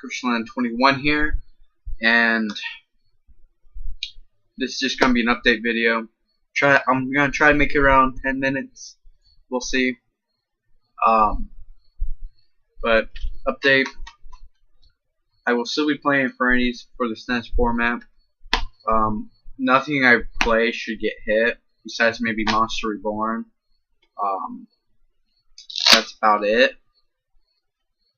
Cushland 21 here, and this is just gonna be an update video. I'm gonna try to make it around 10 minutes. We'll see. But update. I will still be playing Fernies for the SNES format. Nothing I play should get hit, besides maybe Monster Reborn. That's about it.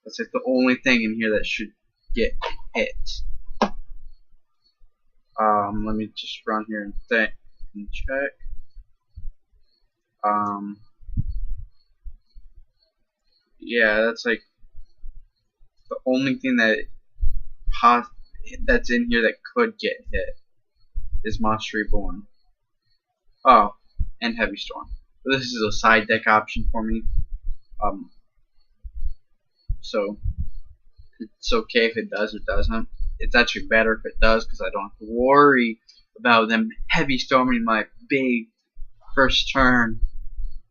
That's like the only thing in here that should get hit. Let me just run here and check. Yeah, that's like the only thing that's in here that could get hit is Monster Reborn. Oh, and Heavy Storm. But this is a side deck option for me. So it's okay if it does or doesn't. It's actually better if it does, because I don't have to worry about them heavy storming my big first turn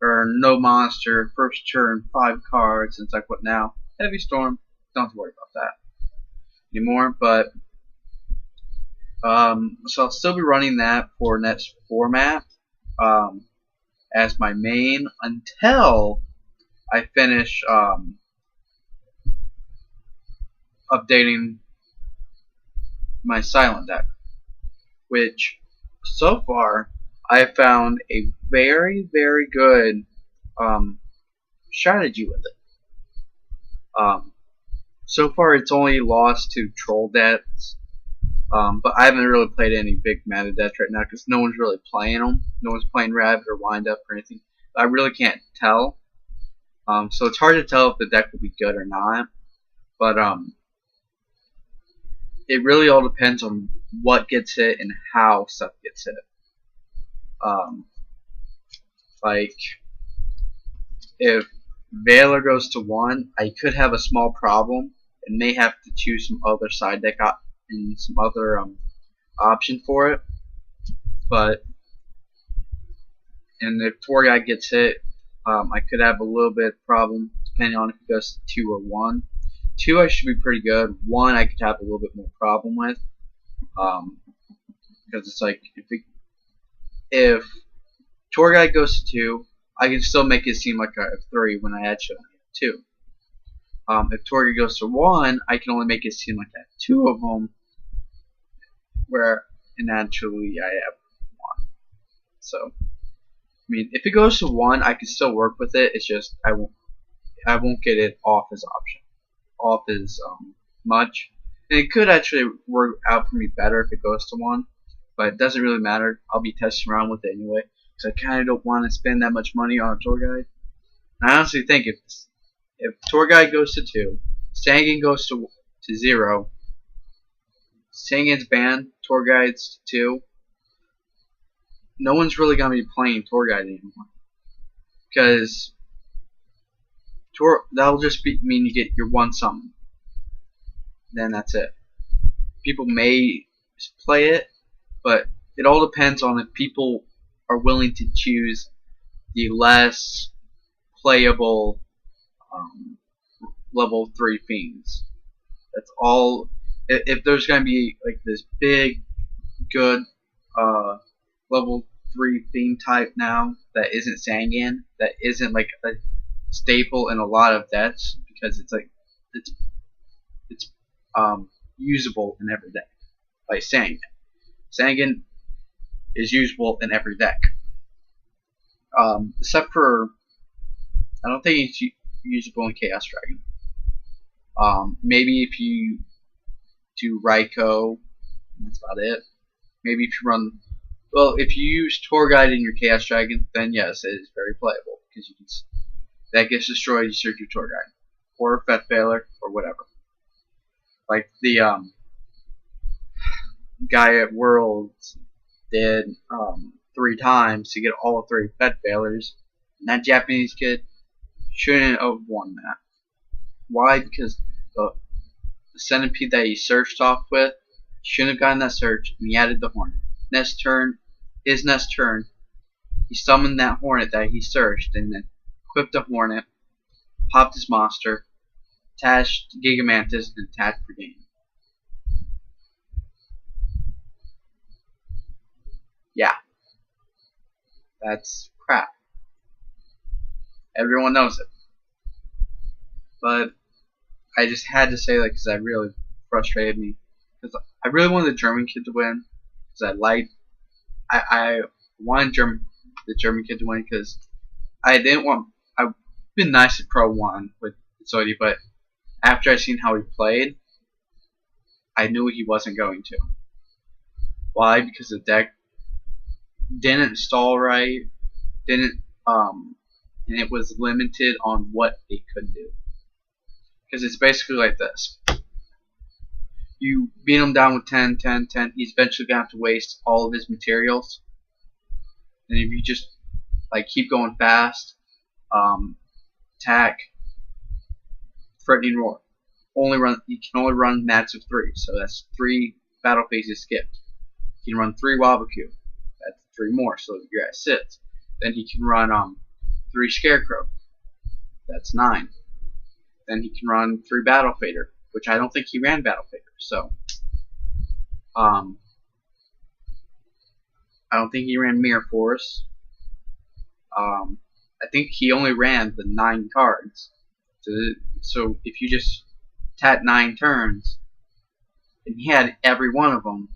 or no monster first turn 5 cards. And it's like, what now? Heavy storm. Don't have to worry about that anymore. But so I'll still be running that for next format as my main until I finish updating my silent deck, which so far I have found a very, very good strategy with it. So far it's only lost to troll decks, but I haven't really played any big meta decks right now because no one's really playing them. No one's playing Rabbit or Wind Up or anything. I really can't tell. So it's hard to tell if the deck will be good or not. But it really all depends on what gets hit and how stuff gets hit. Like if Valor goes to 1, I could have a small problem and may have to choose some other side deck and some other option for it. And if Torgai gets hit, I could have a little bit of problem depending on if it goes to 2 or 1. 2 I should be pretty good. 1 I could have a little bit more problem with, because it's like if Torgai goes to 2, I can still make it seem like I have 3 when I actually only have 2. If Torgai goes to 1, I can only make it seem like I have 2 of them, where actually I have 1. So I mean, if it goes to 1, I can still work with it. It's just I won't get it off as option, off as much. And it could actually work out for me better if it goes to 1, but it doesn't really matter. I'll be testing around with it anyway, because I kind of don't want to spend that much money on a tour guide. And I honestly think if tour guide goes to 2, Sangan goes to 0, Sangan's banned, tour guides to 2. No one's really gonna be playing tour guide anymore, because that'll just mean you get your 1 something. Then that's it. People may play it, but it all depends on if people are willing to choose the less playable level 3 fiends. That's all. If there's gonna be like this big, good level 3 fiend type now that isn't Sangan, that isn't like a staple in a lot of decks, because it's like it's usable in every deck. Like Sangan. Sangan is usable in every deck. Except for, I don't think it's usable in Chaos Dragon. Maybe if you do Raikou, that's about it. Maybe if you run, well, if you use Tour Guide in your Chaos Dragon, then yes, it is very playable, because you can, that gets destroyed, you search your Tour Guide, or Fet Valor, or whatever. Like the guy at Worlds did 3 times to get all 3 Fet Valors, and that Japanese kid shouldn't have won that. Why? Because the centipede that he searched off with shouldn't have gotten that search, and he added the Hornet. His next turn, he summoned that Hornet that he searched, and then equipped the Hornet, popped his monster, attached Gigamantis, and attack for game. Yeah, that's crap. Everyone knows it. But I just had to say that because that really frustrated me. Because I really wanted the German kid to win. Because I wanted the German kid to win because I didn't want. I've been nice at Pro 1 with Zoidie, but after I seen how he played, I knew he wasn't going to. Why? Because the deck didn't install right, and it was limited on what it could do. Because it's basically like this. You beat him down with 10, 10, 10, he's eventually going to have to waste all of his materials. And if you just like keep going fast, attack, threatening roar. You can only run mats of 3, so that's 3 battle phases skipped. You can run 3 Waboku, that's 3 more, so you're at 6. Then he can run 3 Scarecrow, that's 9. Then he can run 3 Battle Fader, which I don't think he ran Battle Fader, so I don't think he ran Mirror Force. I think he only ran the 9 cards. So if you just tap 9 turns and he had every one of them,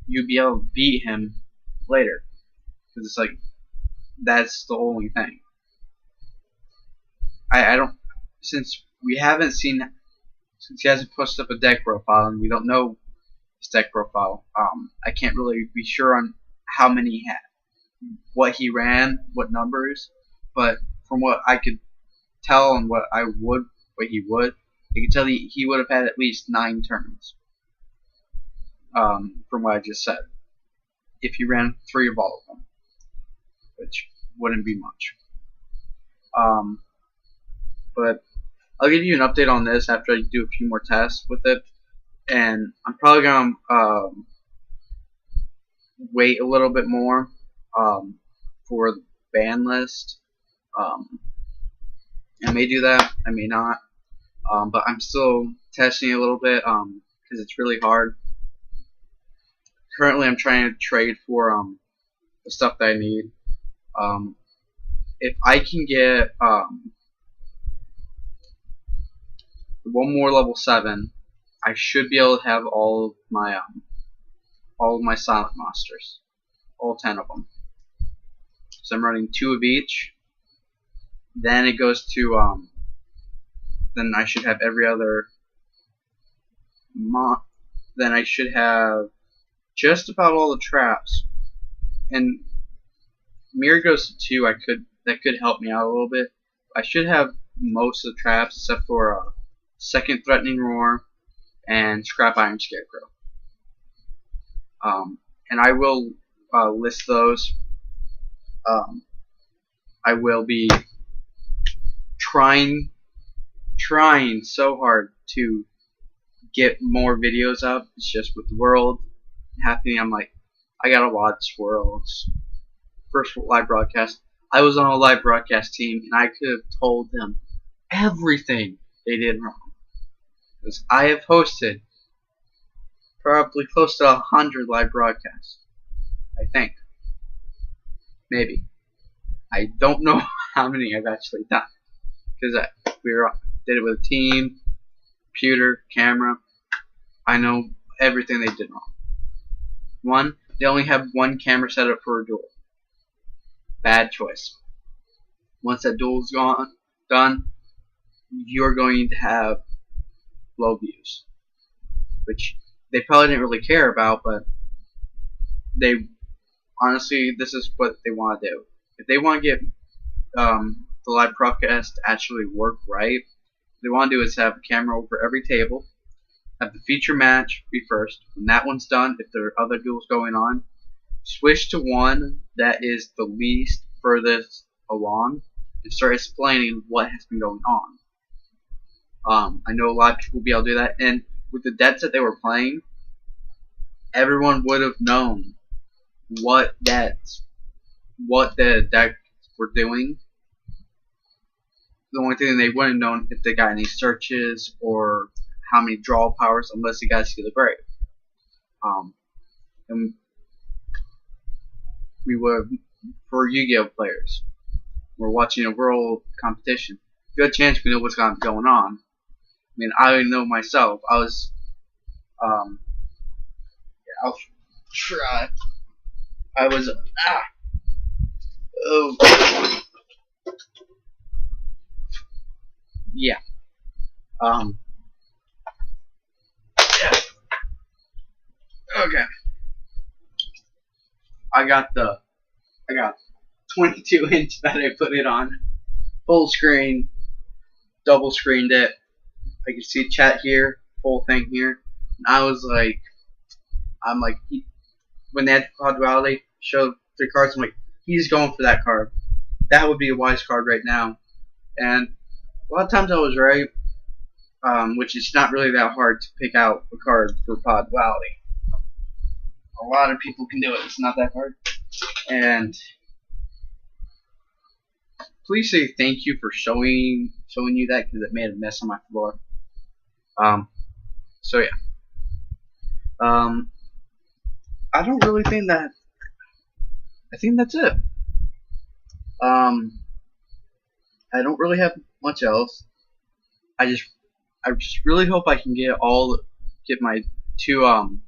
you'd be able to beat him later. Because it's like, that's the only thing. I don't, since he hasn't posted up a deck profile and we don't know his deck profile, I can't really be sure on how many he had, what he ran, what numbers, but from what I could tell and what he would, I could tell he would have had at least 9 turns. From what I just said, if he ran 3 of all of them, which wouldn't be much. But I'll give you an update on this after I do a few more tests with it, and I'm probably gonna wait a little bit more for the ban list. I may do that, I may not, but I'm still testing a little bit because it's really hard. Currently, I'm trying to trade for the stuff that I need. If I can get one more level 7, I should be able to have all of my silent monsters, all 10 of them. So I'm running 2 of each. Then it goes to then I should have every other then I should have just about all the traps. And Mirror goes to 2. That could help me out a little bit. I should have most of the traps except for Second Threatening Roar and Scrap Iron Scarecrow. And I will list those. I will be trying so hard to get more videos up. It's just with the world happening, I'm like, I gotta watch World's first live broadcast. I was on a live broadcast team, and I could have told them everything they did wrong. Because I have hosted probably close to 100 live broadcasts. I think. Maybe. I don't know how many I've actually done. Because we did it with a team, computer, camera. I know everything they did wrong. 1, they only have 1 camera set up for a duel. Bad choice. Once that duel's done, you're going to have low views, which they probably didn't really care about, but honestly, this is what they want to do. If they want to get the live broadcast to actually work right, what they want to do is have a camera over every table, have the feature match be first. When that one's done, if there are other duels going on, switch to one that is the least furthest along and start explaining what has been going on. I know a lot of people will be able to do that, and with the decks that they were playing, everyone would have known what the decks were doing the only thing they wouldn't know if they got any searches or how many draw powers unless they got Seal the Grave. And we would, for Yu-Gi-Oh players, we're watching a world competition. Good chance we know what's going on. I mean, I know myself. I'll try. I was oh yeah. Yeah. Okay. I got 22 inch that I put it on. Full screen, double screened it. I can see chat here, full thing here. And I was like, when they had Pod Duality show 3 cards, I'm like, he's going for that card. That would be a wise card right now. And a lot of times I was right, which is not really that hard to pick out a card for Pod Duality. A lot of people can do it. It's not that hard. And please say thank you for showing you that, because it made a mess on my floor. So yeah. I don't really think that. I think that's it. I don't really have much else. I just really hope I can get my 2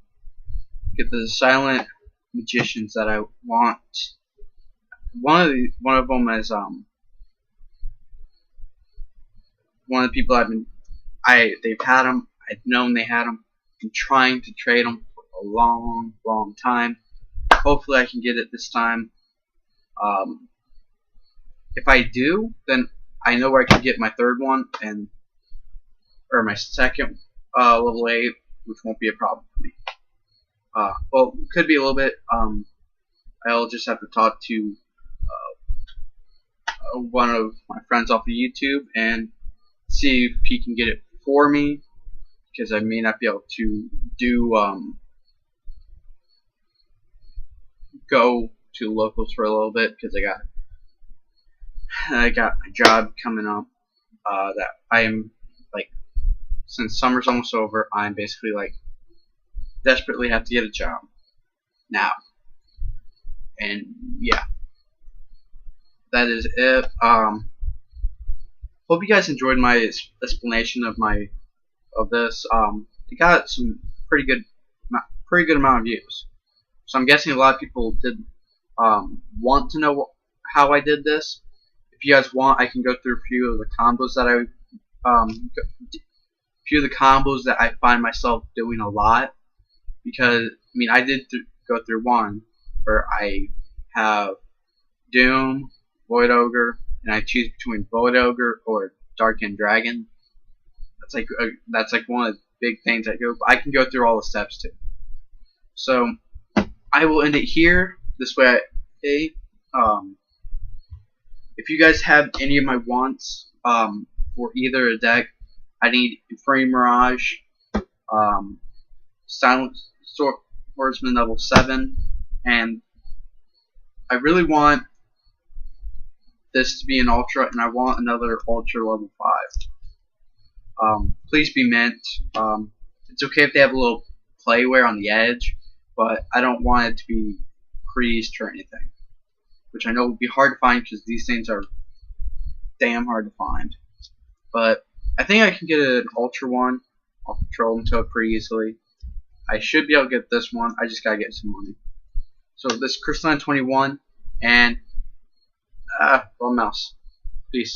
get the silent magicians that I want. One of them is one of the people they've had them. I've known they had them. I'm trying to trade them for a long time. Hopefully I can get it this time. If I do, then I know where I can get my 3rd one or my 2nd level 8, which won't be a problem for me. Well, could be a little bit. I'll just have to talk to one of my friends off of YouTube and see if he can get it for me, because I may not be able to go to locals for a little bit, because I got my job coming up. That I am since summer's almost over, I'm basically desperately have to get a job now. And yeah, that is it. Hope you guys enjoyed my explanation of this. It got some pretty good amount of views. So I'm guessing a lot of people did want to know how I did this. If you guys want, I can go through a few of the combos that I find myself doing a lot. Because I mean, I did go through one where I have Doom, Void Ogre, and I choose between Void Ogre or Dark-End Dragon. That's like one of the big things I go. I can go through all the steps too. So I will end it here. This way, if you guys have any of my wants for either a deck, I need Infernal Mirage, Silent Swordsman level 7, and I really want this to be an Ultra, and I want another Ultra level 5. Please be mint. It's okay if they have a little playware on the edge, but I don't want it to be creased or anything, which I know will be hard to find because these things are damn hard to find. But I think I can get an Ultra one. I'll control them to it pretty easily. I should be able to get this one. I just gotta get some money. So this is Crystalline 21, and Mouse. Peace.